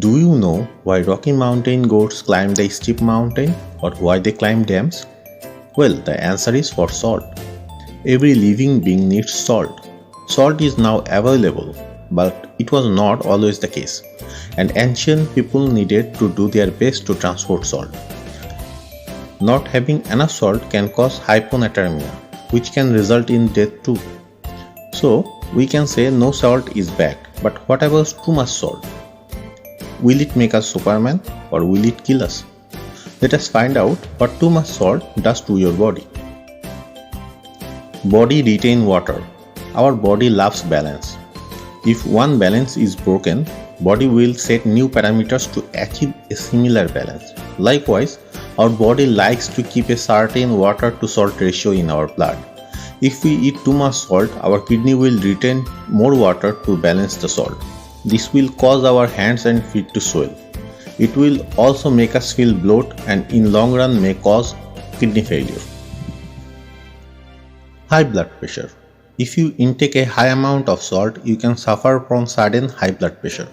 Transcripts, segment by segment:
Do you know why Rocky Mountain goats climb the steep mountain or why they climb dams? Well, the answer is for salt. Every living being needs salt. Salt is now available, but it was not always the case, and ancient people needed to do their best to transport salt. Not having enough salt can cause hyponatremia, which can result in death too. So, we can say no salt is bad, but what about too much salt? Will it make us Superman or will it kill us? Let us find out what too much salt does to your body. Body retain water. Our body loves balance. If one balance is broken, body will set new parameters to achieve a similar balance. Likewise, our body likes to keep a certain water to salt ratio in our blood. If we eat too much salt, our kidney will retain more water to balance the salt. This will cause our hands and feet to swell. It will also make us feel bloat and in long run may cause kidney failure. High blood pressure. If you intake a high amount of salt, you can suffer from sudden high blood pressure.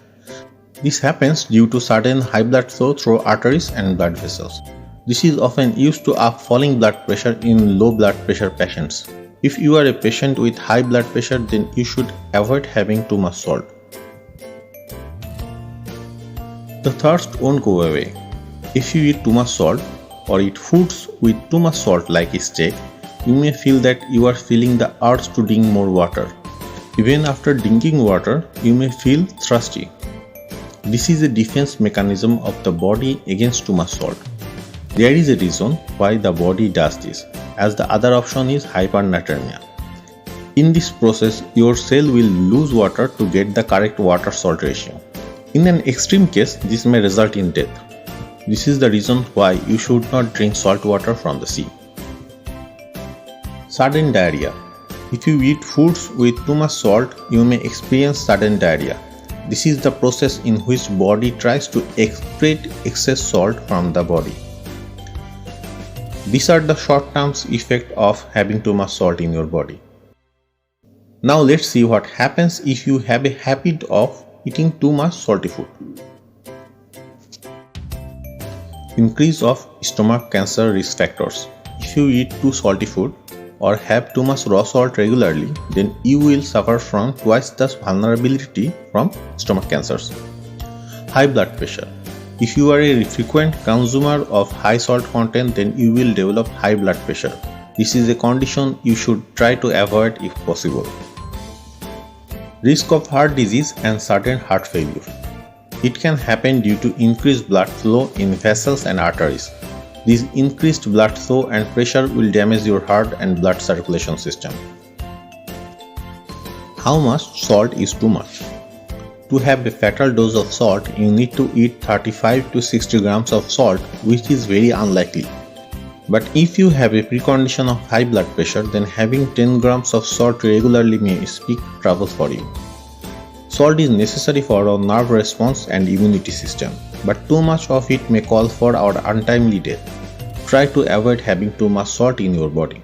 This happens due to sudden high blood flow through arteries and blood vessels. This is often used to up falling blood pressure in low blood pressure patients. If you are a patient with high blood pressure, then you should avoid having too much salt. The thirst won't go away. If you eat too much salt or eat foods with too much salt like steak, you may feel that you are feeling the urge to drink more water. Even after drinking water, you may feel thirsty. This is a defense mechanism of the body against too much salt. There is a reason why the body does this, as the other option is hypernatremia. In this process, your cell will lose water to get the correct water-salt ratio. In an extreme case, this may result in death. This is the reason why you should not drink salt water from the sea. Sudden diarrhea. If you eat foods with too much salt, you may experience sudden diarrhea. This is the process in which body tries to excrete excess salt from the body. These are the short-term effects of having too much salt in your body. Now let's see what happens if you have a habit of eating too much salty food. Increase of stomach cancer risk factors. If you eat too salty food or have too much raw salt regularly, then you will suffer from twice the vulnerability from stomach cancers. High blood pressure. If you are a frequent consumer of high salt content, then you will develop high blood pressure. This is a condition you should try to avoid if possible. Risk of heart disease and sudden heart failure. It can happen due to increased blood flow in vessels and arteries. This increased blood flow and pressure will damage your heart and blood circulation system. How much salt is too much? To have a fatal dose of salt, you need to eat 35 to 60 grams of salt, which is very unlikely. But if you have a precondition of high blood pressure, then having 10 grams of salt regularly may speak trouble for you. Salt is necessary for our nerve response and immunity system, but too much of it may call for our untimely death. Try to avoid having too much salt in your body.